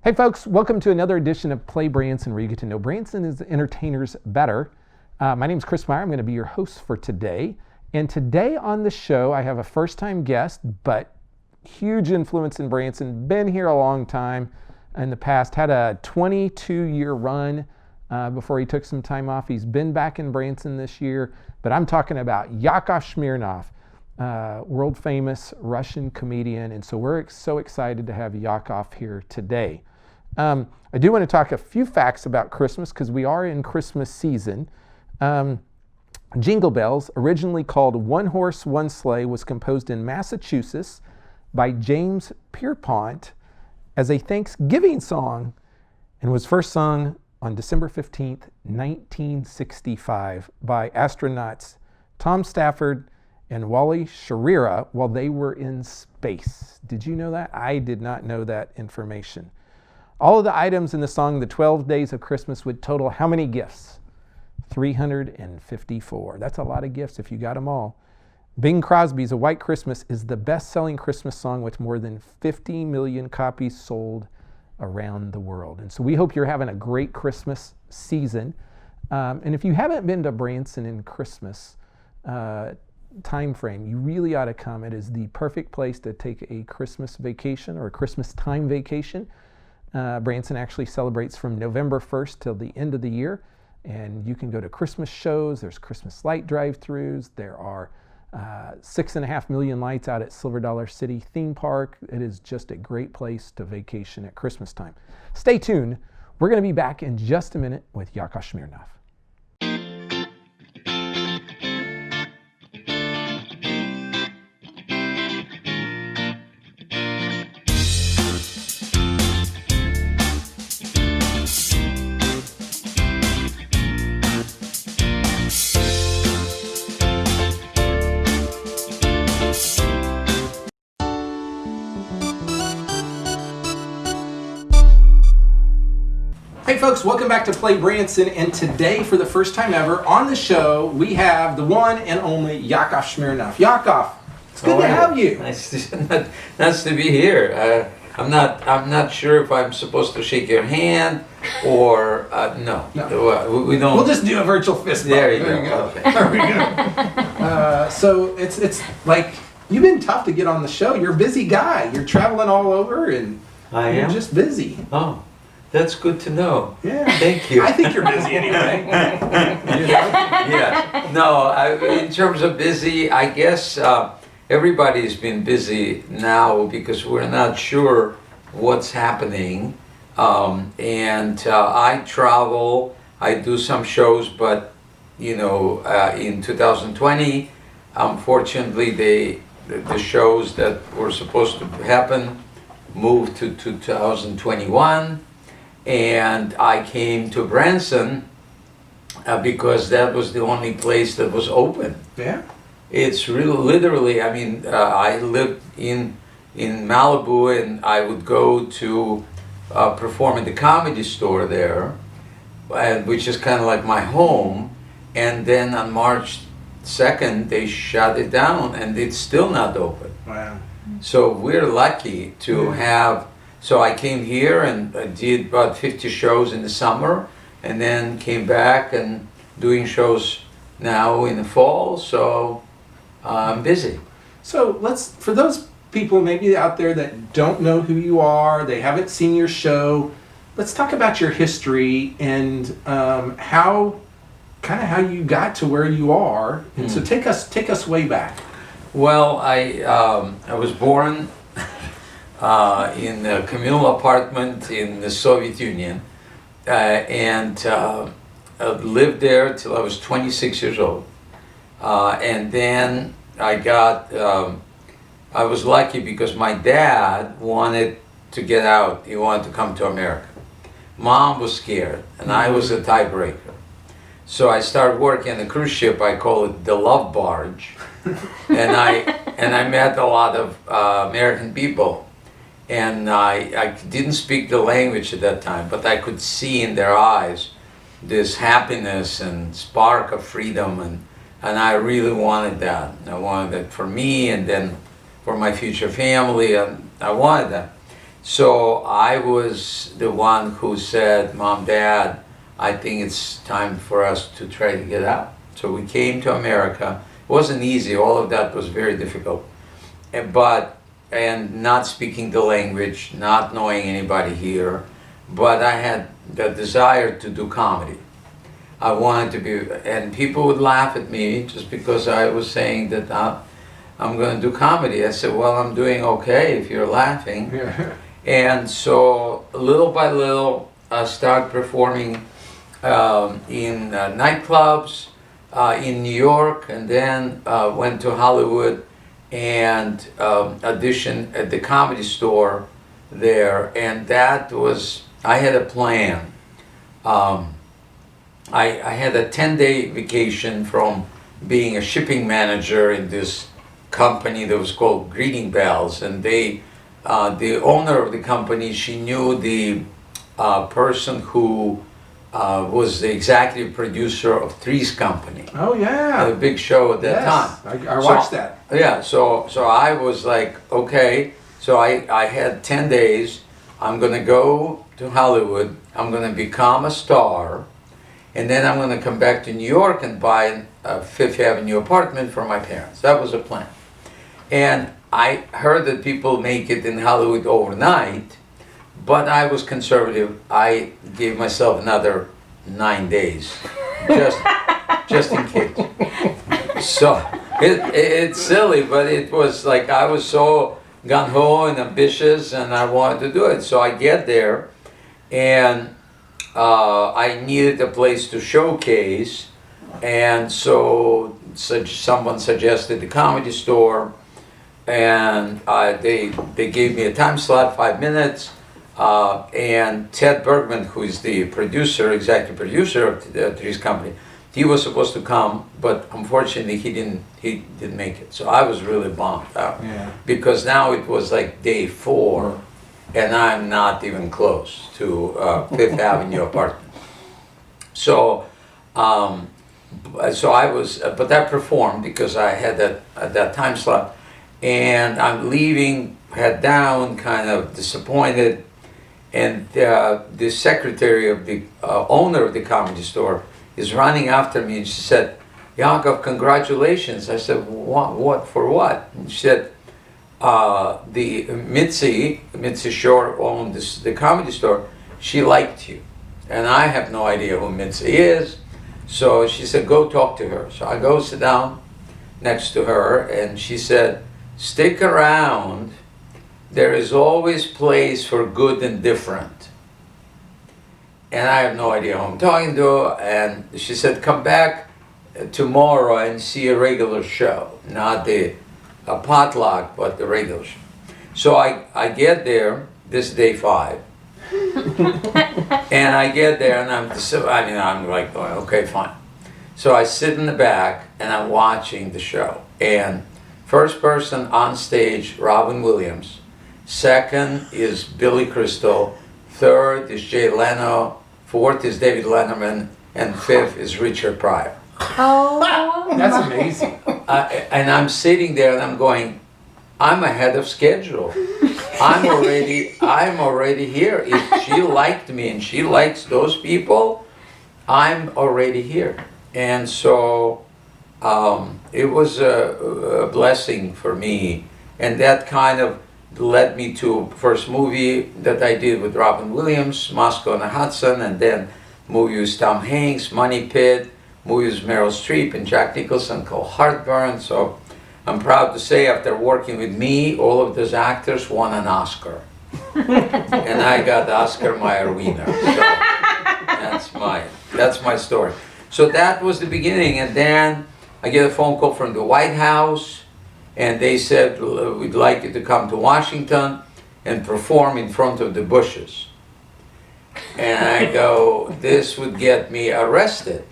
Hey folks, welcome to another edition of PlayBranson, where you get to know Branson as entertainers better. My name is Chris Meyer. I'm going to be your host for today. And today on the show, I have a first-time guest, but huge influence in Branson. Been here a long time in the past. Had a 22-year run before he took some time off. He's been back in Branson this year. But I'm talking about Yakov Smirnoff, world-famous Russian comedian. And so we're so excited to have Yakov here today. I do want to talk a few facts about Christmas because we are in Christmas season. Jingle Bells, originally called One Horse, One Sleigh, was composed in Massachusetts by James Pierpont as a Thanksgiving song and was first sung on December 15th, 1965 by astronauts Tom Stafford and Wally Schirra while they were in space. Did you know that? I did not know that information. All of the items in the song, the 12 Days of Christmas, would total how many gifts? 354. That's a lot of gifts if you got them all. Bing Crosby's A White Christmas is the best-selling Christmas song with more than 50 million copies sold around the world. And so we hope you're having a great Christmas season. And if you haven't been to Branson in Christmas time frame, you really ought to come. It is the perfect place to take a Christmas vacation or a Christmas time vacation. Branson actually celebrates from November 1st till the end of the year, and you can go to Christmas shows. There's Christmas light drive-thrus. There are 6.5 million lights out at Silver Dollar City theme park. It is just a great place to vacation at Christmas time. Stay tuned. We're going to be back in just a minute with Yakov Smirnoff. Hey folks, welcome back to Play Branson, and today, for the first time ever, on the show, we have the one and only Yakov Smirnoff. Yakov, it's good to have you. Nice to be here. I'm not sure if I'm supposed to shake your hand or no. We don't. We'll just do a virtual fist bump. There you go. Okay. There we go. So it's like you've been tough to get on the show. You're a busy guy. You're traveling all over, and you're just busy. Oh. That's good to know. Yeah. Thank you. I think you're busy anyway. Yeah. No, in terms of busy, I guess everybody's been busy now because we're not sure what's happening. And I travel, I do some shows, but in 2020, unfortunately, the shows that were supposed to happen moved to 2021. And I came to Branson because that was the only place that was open. Yeah. It's really literally, I lived in Malibu, and I would go to perform at the Comedy Store there, which is kind of like my home. And then on March 2nd, they shut it down, and it's still not open. Wow. So we're lucky to have. So I came here and I did about 50 shows in the summer, and then came back and doing shows now in the fall. So I'm busy. So for those people maybe out there that don't know who you are, they haven't seen your show, let's talk about your history and how you got to where you are. And so take us way back. Well, I was born in a communal apartment in the Soviet Union, and lived there till I was 26 years old. And then I was lucky because my dad wanted to get out. He wanted to come to America. Mom was scared, and I was a tiebreaker. So I started working on a cruise ship. I call it the Love Barge, and I met a lot of American people. And I didn't speak the language at that time, but I could see in their eyes this happiness and spark of freedom, and I really wanted that. I wanted that for me, and then for my future family, and I wanted that. So I was the one who said, Mom, Dad, I think it's time for us to try to get out. So we came to America. It wasn't easy. All of that was very difficult. And not speaking the language, not knowing anybody here. But I had the desire to do comedy. I wanted to be, and people would laugh at me just because I was saying that I'm going to do comedy. I said, well, I'm doing okay if you're laughing. Yeah. And so little by little, I started performing in nightclubs in New York, and then went to Hollywood and auditioned at the Comedy Store there. And that was, I had a plan. I had a 10-day vacation from being a shipping manager in this company that was called Greeting Bells, and the owner of the company, she knew the person who was the executive producer of Three's Company. Oh yeah. A big show at that time. I watched that. Yeah, so I was like, okay, so I had 10 days. I'm gonna go to Hollywood. I'm gonna become a star. And then I'm going to come back to New York and buy a Fifth Avenue apartment for my parents. That was the plan. And I heard that people make it in Hollywood overnight, but I was conservative. I gave myself another 9 days, just in case. So it's silly, but it was like I was so gung-ho and ambitious, and I wanted to do it. So I get there, and I needed a place to showcase, and so someone suggested the Comedy Store, and they gave me a time slot, 5 minutes, and Ted Bergman, who is the producer, executive producer of Three's Company, he was supposed to come, but unfortunately he didn't make it. So I was really bummed out, because now it was like day 4. And I'm not even close to Fifth Avenue apartment. So I was, but I performed because I had that time slot, and I'm leaving, head down, kind of disappointed, and the secretary of the owner of the Comedy Store is running after me, and she said, Yakov, congratulations. I said, what for what? And she said, the Mitzi Shore owned the Comedy Store. She liked you, and I have no idea who Mitzi is. So she said, go talk to her. So I go sit down next to her, and she said, stick around. There is always place for good and different. And I have no idea who I'm talking to. And she said, come back tomorrow and see a regular show, not a potluck, but the regular show. So I get there, this is day 5, and I get there, and I'm like going, okay, fine. So I sit in the back, and I'm watching the show, and first person on stage, Robin Williams, second is Billy Crystal, third is Jay Leno, fourth is David Letterman, and fifth is Richard Pryor. Oh, that's amazing. And I'm sitting there and I'm going, I'm ahead of schedule. I'm already here. If she liked me and she likes those people, I'm already here. And so it was a blessing for me. And that kind of led me to first movie that I did with Robin Williams, Moscow on the Hudson, and then movie with Tom Hanks, Money Pit, movie with Meryl Streep and Jack Nicholson called Heartburn. So I'm proud to say after working with me, all of those actors won an Oscar. And I got Oscar Mayer Wiener. So that's my story. So that was the beginning, and then I get a phone call from the White House, and they said, we'd like you to come to Washington and perform in front of the Bushes. And I go, this would get me arrested.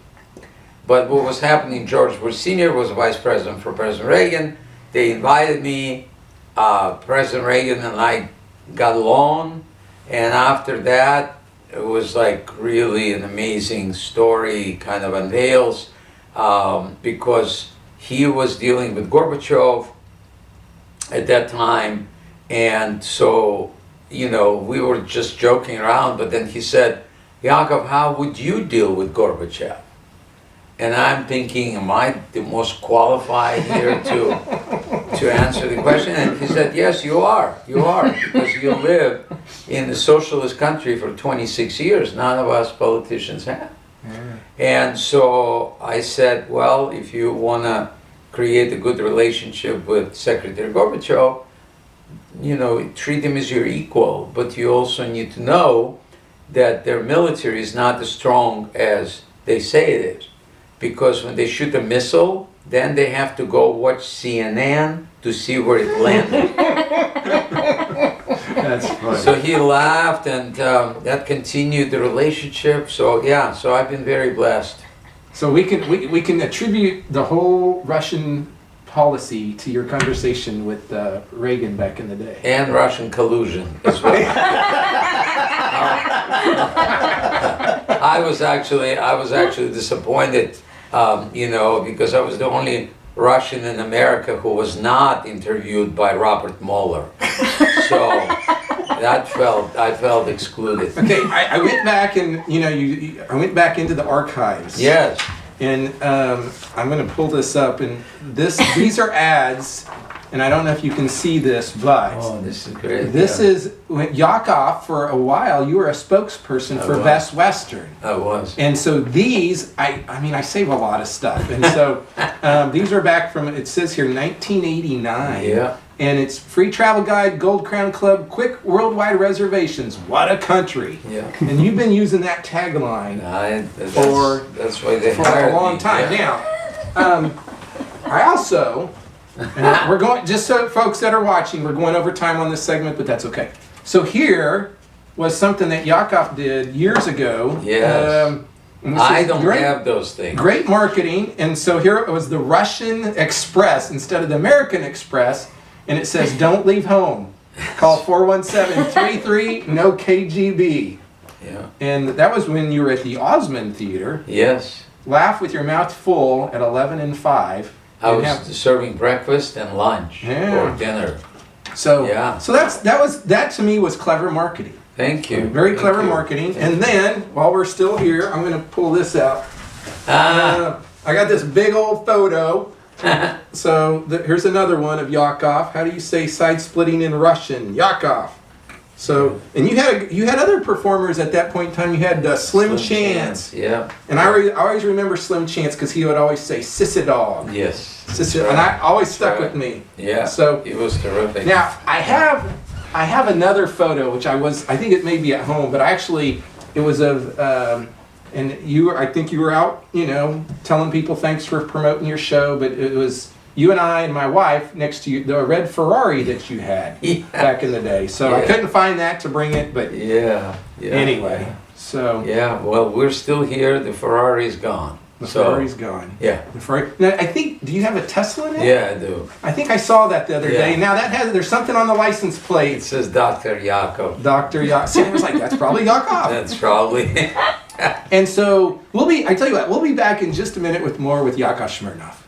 But what was happening, George Bush Sr. was vice president for President Reagan. They invited me, President Reagan and I got along, and after that, it was like really an amazing story, kind of unveils, because he was dealing with Gorbachev at that time, and so we were just joking around, but then he said, Yakov, how would you deal with Gorbachev? And I'm thinking, am I the most qualified here to answer the question? And he said, yes, you are, because you live in a socialist country for 26 years. None of us politicians have. And so I said, well, if you want to create a good relationship with Secretary Gorbachev, treat him as your equal, but you also need to know that their military is not as strong as they say it is. Because when they shoot a missile, then they have to go watch CNN to see where it landed. That's funny. So he laughed, and that continued the relationship. So I've been very blessed. So we can attribute the whole Russian policy to your conversation with Reagan back in the day. And Russian collusion as well. I was actually disappointed, because I was the only Russian in America who was not interviewed by Robert Mueller. So I felt excluded. Okay, I went back and I went back into the archives. Yes. And I'm going to pull this up, and these are ads, and I don't know if you can see this, but this is great. This is Yakov. For a while, you were a spokesperson for Best Western. I was. And so these, I save a lot of stuff, and so these are back from, it says here, 1989. Yeah. And it's free travel guide, Gold Crown Club, quick worldwide reservations. What a country! Yeah. And you've been using that tagline that's why they for hired a long me. time. Yeah. Now, I also, and we're going, just so folks that are watching, we're going over time on this segment, but that's okay. So here was something that Yakov did years ago. Yes. I don't have those things. Great marketing, and so here it was the Russian Express instead of the American Express. And it says, don't leave home. Call 417-33, no KGB. Yeah. And that was when you were at the Osmond Theater. Yes. Laugh with your mouth full at 11 and 5. I was serving breakfast and lunch or dinner. So that to me was clever marketing. Thank you. Very clever marketing. And then, while we're still here, I'm going to pull this out. I got this big old photo. So here's another one of Yakov. How do you say side splitting in Russian? Yakov. So, and you had other performers at that point in time. You had Slim Chance. Yeah. And I always remember Slim Chance because he would always say "sissy dog." Yes. Sissy, and I always stuck with me. Yeah. So it was terrific. Now I have another photo which I think it may be at home, but actually it was of. And I think you were out, telling people thanks for promoting your show, but it was you and I and my wife next to you, the red Ferrari that you had back in the day. So I couldn't find that to bring it, but anyway. So well, we're still here. The Ferrari's gone. The Ferrari's gone. Yeah. The Ferrari. Now, I think, do you have a Tesla in it? Yeah, I do. I think I saw that the other day. Now there's something on the license plate. It says Dr. Yakov. Dr. Yakov. See, I was like, that's probably Yakov. That's probably. And so I tell you what, we'll be back in just a minute with more with Yakov Smirnoff.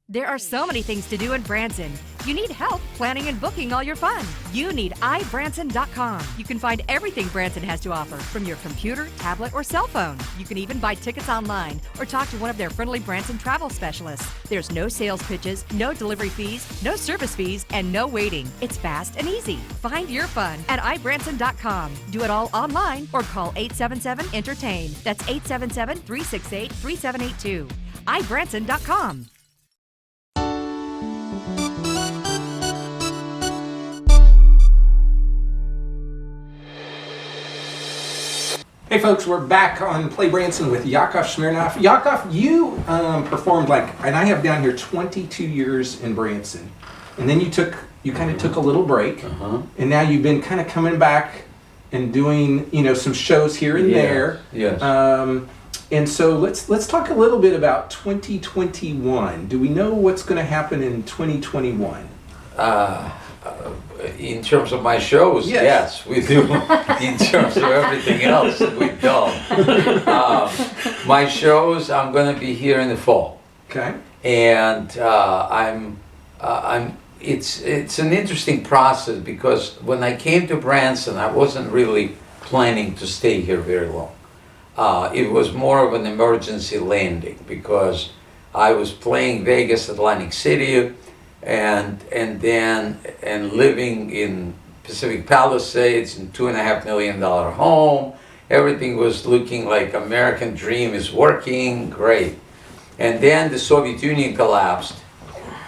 There are so many things to do in Branson. You need help planning and booking all your fun. You need ibranson.com. You can find everything Branson has to offer from your computer, tablet, or cell phone. You can even buy tickets online or talk to one of their friendly Branson travel specialists. There's no sales pitches, no delivery fees, no service fees, and no waiting. It's fast and easy. Find your fun at ibranson.com. Do it all online or call 877-ENTERTAIN. That's 877-368-3782. ibranson.com. Hey folks, we're back on PlayBranson with Yakov Smirnoff. Yakov, you performed and I have down here 22 years in Branson, and then you kind of took a little break, and now you've been kind of coming back and doing some shows here and there. Yes. And so let's talk a little bit about 2021. Do we know what's going to happen in 2021? In terms of my shows, yes, we do. In terms of everything else, we don't. My shows, I'm going to be here in the fall. Okay. And I'm it's an interesting process because when I came to Branson, I wasn't really planning to stay here very long. It was more of an emergency landing because I was playing Vegas, Atlantic City, and living in Pacific Palisades in $2.5 million home. Everything was looking like American dream is working, great. And then the Soviet Union collapsed,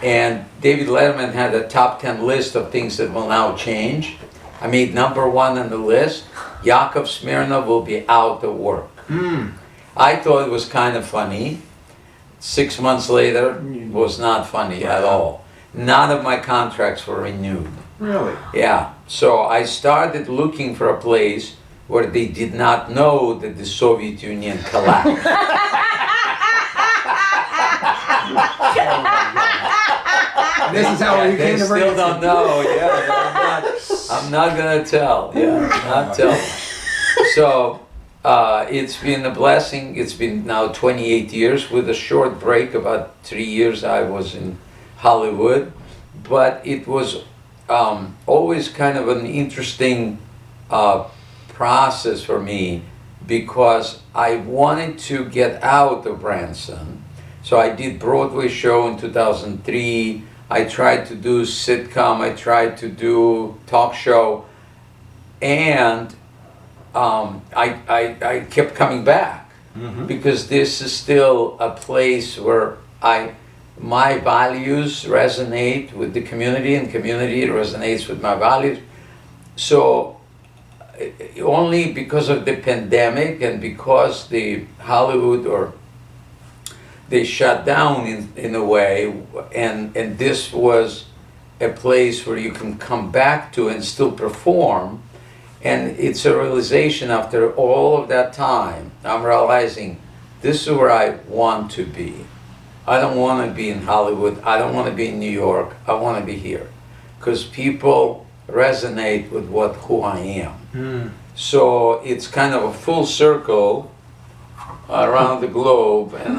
and David Letterman had a top 10 list of things that will now change. I made number 1 on the list. Yakov Smirnoff will be out of work. I thought it was kind of funny. 6 months later, it was not funny at all. None of my contracts were renewed. Really? Yeah. So I started looking for a place where they did not know that the Soviet Union collapsed. This is how we They came to still Branson. don't know. Yeah, I'm not gonna tell. Yeah, not tell. So it's been a blessing. It's been now 28 years with a short break. About 3 years I was in Hollywood, but it was always kind of an interesting process for me because I wanted to get out of Branson. So I did Broadway show in 2003. I tried to do sitcom. I tried to do talk show, and I kept coming back because this is still a place where my values resonate with the community, and community resonates with my values. So only because of the pandemic and because the Hollywood they shut down in a way, and this was a place where you can come back to and still perform. And it's a realization after all of that time, I'm realizing this is where I want to be. I don't want to be in Hollywood. I don't want to be in New York. I want to be here because people resonate with who I am. So it's kind of a full circle around the globe, and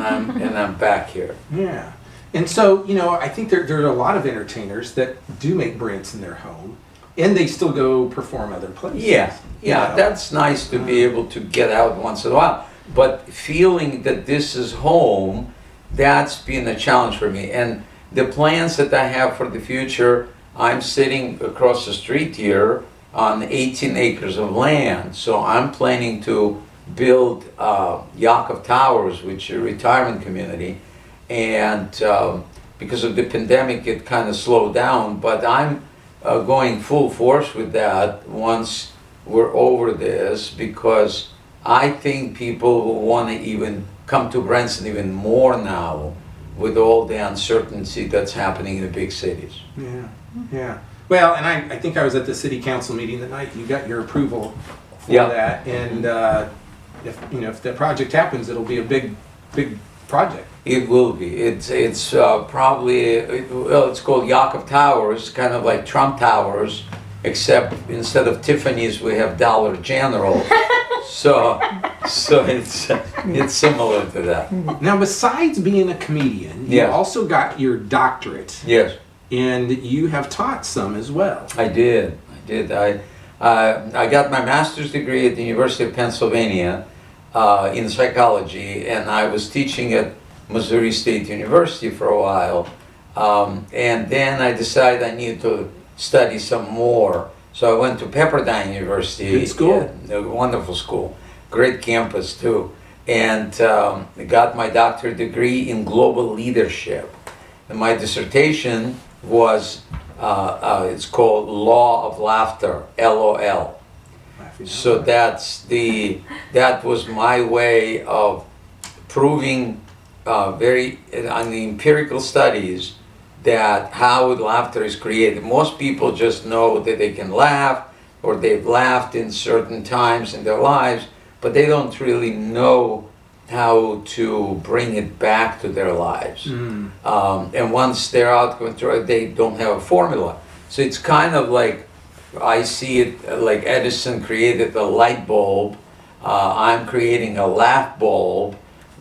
I'm back here. Yeah. And so, I think there are a lot of entertainers that do make Branson their home, and they still go perform other places. Yeah, that's nice to be able to get out once in a while. But feeling that this is home, that's been a challenge for me. And the plans that I have for the future, I'm sitting across the street here on 18 acres of land. So I'm planning to build Yakov Towers, which is a retirement community. And because of the pandemic, it kind of slowed down. But I'm going full force with that once we're over this, because I think people will want to even come to Branson even more now with all the uncertainty that's happening in the big cities. Yeah. Well, and I think I was at the city council meeting the night you got your approval for that, and if the project happens, it'll be a big project. It will be. It's probably it's called Yakov Towers, kind of like Trump Towers, except instead of Tiffany's we have Dollar General. So it's similar to that. Now, besides being a comedian, you also got your doctorate. Yes. And you have taught some as well. I did. I got my master's degree at the University of Pennsylvania in psychology, and I was teaching at Missouri State University for a while. And then I decided I needed to study some more. So I went to Pepperdine University. Good school. A wonderful school. Great campus too. And got my doctorate degree in global leadership. And my dissertation was, it's called Law of Laughter, LOL. So that was my way of proving on the empirical studies that how laughter is created. Most people just know that they can laugh or they've laughed in certain times in their lives, but they don't really know how to bring it back to their lives. And once they're out of control, they don't have a formula. So it's kind of like, I see it like Edison created a light bulb. I'm creating a laugh bulb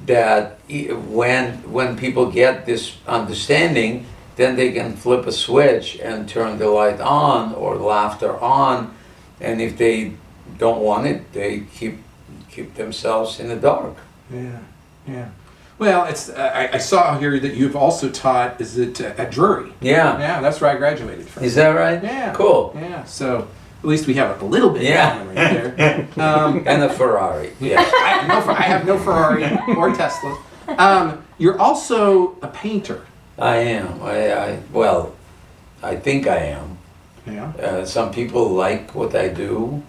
that when people get this understanding, then they can flip a switch and turn the light on or laughter on, and if they don't want it, they keep themselves in the dark. Yeah, yeah. Well, it's I saw here that you've also taught, is it at Drury? Yeah. Yeah, that's where I graduated from. Is that right? Yeah. Cool. Yeah, so at least we have a little bit of common right there. And a Ferrari. Yeah. I have no Ferrari or Tesla. You're also a painter. I am. Well, I think I am. Yeah. Some people like what I do.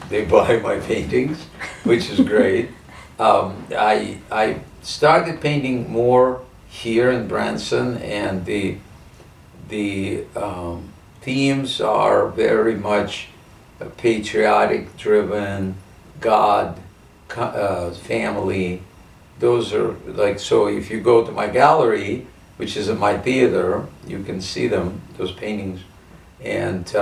They buy my paintings, which is great. I started painting more here in Branson, and the themes are very much patriotic driven, God, family. Those are like, so if you go to my gallery, which is in my theater, you can see them, those paintings, and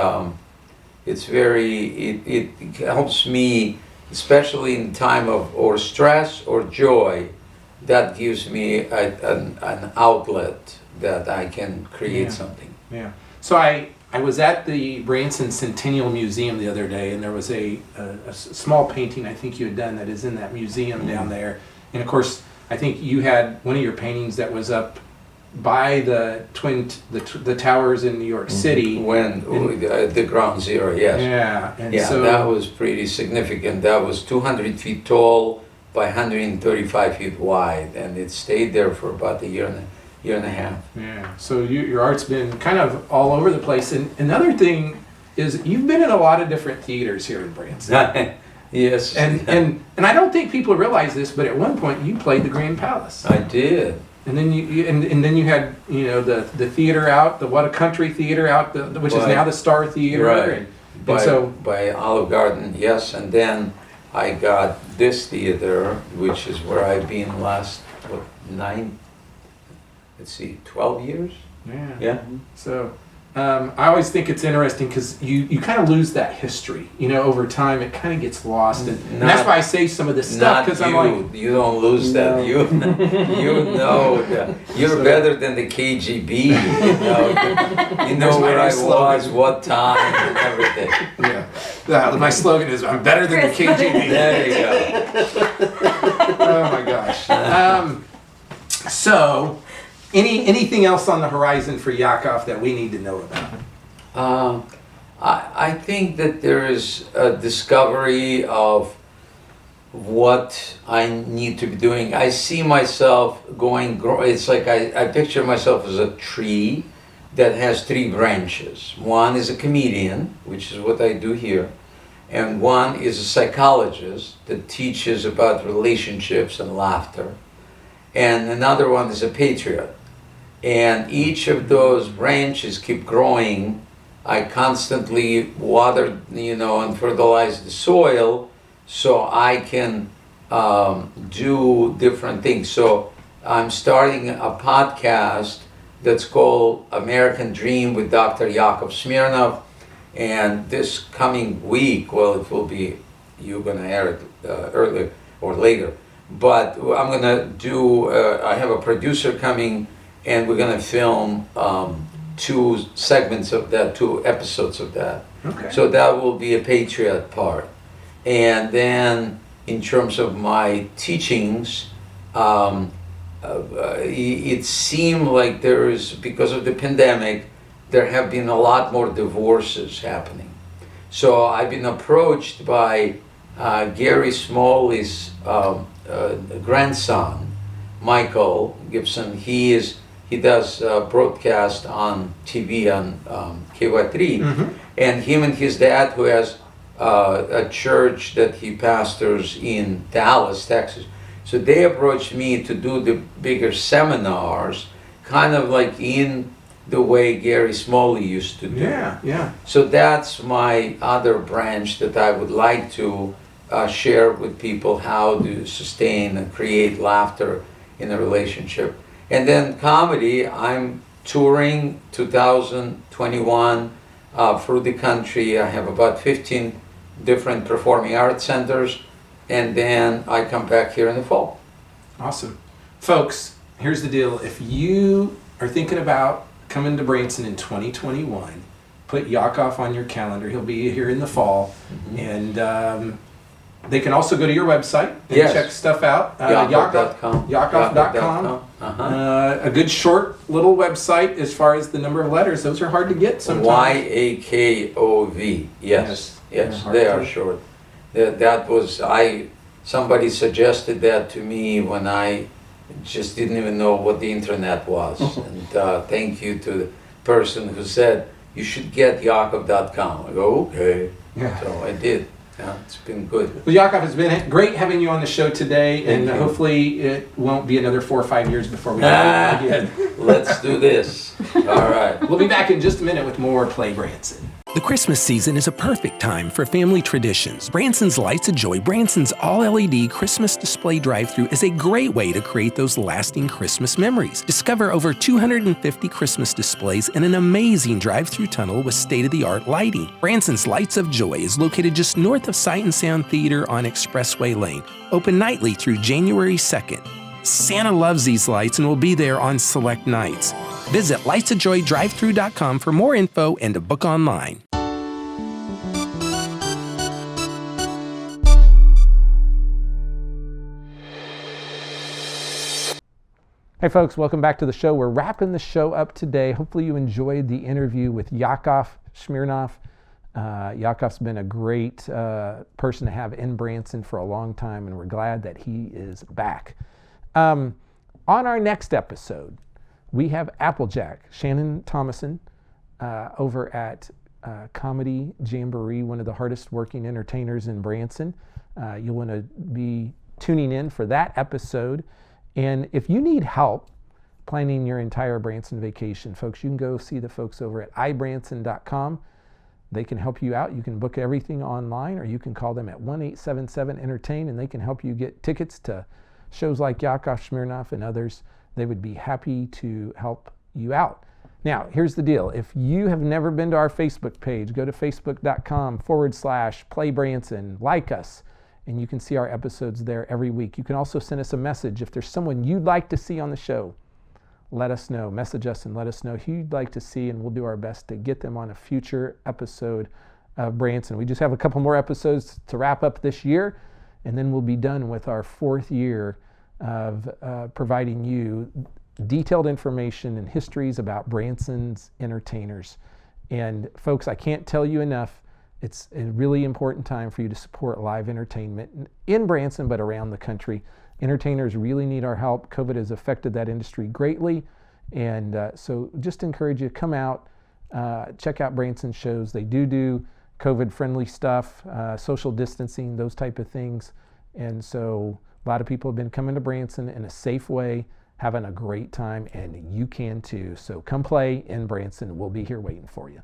it's it helps me, especially in time of or stress or joy. That gives me an outlet that I can create something. Yeah. So I was at the Branson Centennial Museum the other day, and there was a small painting I think you had done that is in that museum down there. And of course, I think you had one of your paintings that was up by the towers in New York City. When the ground zero, yes. Yeah. And yeah, so that was pretty significant. That was 200 feet tall by 135 feet wide, and it stayed there for about a year and a half. Yeah. So your art's been kind of all over the place. And another thing is you've been in a lot of different theaters here in Branson. Yes. And I don't think people realize this, but at one point you played the Grand Palace. I did. And then then you had the theater out, the What a Country Theater out, which is now the Star Theater. Right. And by Olive Garden, yes. And then I got this theater, which is where I've been last 12 years. Yeah. Yeah. So I always think it's interesting because you kind of lose that history. Over time it kind of gets lost, and that's why I say some of this stuff, because I'm like, you don't lose that. You know that. You're better than the KGB. You know where I was, what time, and everything. Yeah. My slogan is I'm better than the KGB. There you go. Oh my gosh. So. Anything else on the horizon for Yakov that we need to know about? I think that there is a discovery of what I need to be doing. I see myself it's like I picture myself as a tree that has 3 branches. One is a comedian, which is what I do here, and one is a psychologist that teaches about relationships and laughter, and another one is a patriot. And each of those branches keep growing. I constantly water, and fertilize the soil so I can do different things. So I'm starting a podcast that's called American Dream with Dr. Yakov Smirnoff. And this coming week, well, it will be, you're going to air it earlier or later. But I'm going to do, I have a producer coming, and we're going to film 2 segments of that, 2 episodes of that. Okay. So that will be a patriot part. And then in terms of my teachings, it seemed like there is, because of the pandemic, there have been a lot more divorces happening. So I've been approached by Gary Smalley's grandson, Michael Gibson. He does broadcast on TV on KY3, and him and his dad, who has a church that he pastors in Dallas, Texas. So they approached me to do the bigger seminars, kind of like in the way Gary Smalley used to do. Yeah. So that's my other branch that I would like to share with people, how to sustain and create laughter in a relationship. And then comedy, I'm touring 2021 through the country. I have about 15 different performing arts centers, and then I come back here in the fall. Awesome. Folks, here's the deal. If you are thinking about coming to Branson in 2021, put Yakov on your calendar. He'll be here in the fall. And they can also go to your website and check stuff out. Yakov.com. Yakov.com. A good short little website as far as the number of letters. Those are hard to get sometimes. Yakov. Yes, they are short. That was, somebody suggested that to me when I just didn't even know what the internet was. And thank you to the person who said, you should get Yakov.com. I go, okay. Yeah. So I did. Yeah, it's been good. Well, Yakov, it's been great having you on the show today, and Thank you. hopefully it won't be another 4 or 5 years before we talk again. Let's do this. All right. We'll be back in just a minute with more Play Branson. The Christmas season is a perfect time for family traditions. Branson's Lights of Joy, Branson's all-LED Christmas display drive-thru is a great way to create those lasting Christmas memories. Discover over 250 Christmas displays in an amazing drive-thru tunnel with state-of-the-art lighting. Branson's Lights of Joy is located just north of Sight and Sound Theater on Expressway Lane, open nightly through January 2nd. Santa loves these lights and will be there on select nights. Visit lightsofjoydrivethru.com for more info and to book online. Hey folks, welcome back to the show. We're wrapping the show up today. Hopefully you enjoyed the interview with Yakov Smirnoff. Yakov's been a great person to have in Branson for a long time, and we're glad that he is back. On our next episode, we have Applejack, Shannon Thomason, over at Comedy Jamboree, one of the hardest working entertainers in Branson. You'll want to be tuning in for that episode. And if you need help planning your entire Branson vacation, folks, you can go see the folks over at ibranson.com. They can help you out. You can book everything online, or you can call them at 1-877-ENTERTAIN, and they can help you get tickets to shows like Yakov Smirnoff and others. They would be happy to help you out. Now, here's the deal. If you have never been to our Facebook page, go to facebook.com/PlayBranson, like us, and you can see our episodes there every week. You can also send us a message. If there's someone you'd like to see on the show, let us know. Message us and let us know who you'd like to see, and we'll do our best to get them on a future episode of Branson. We just have a couple more episodes to wrap up this year, and then we'll be done with our 4th year of providing you detailed information and histories about Branson's entertainers. And folks, I can't tell you enough, it's a really important time for you to support live entertainment in Branson, but around the country. Entertainers really need our help. COVID has affected that industry greatly. And so just encourage you to come out, check out Branson shows. They do COVID-friendly stuff, social distancing, those type of things. And so a lot of people have been coming to Branson in a safe way, having a great time, and you can too. So come play in Branson. We'll be here waiting for you.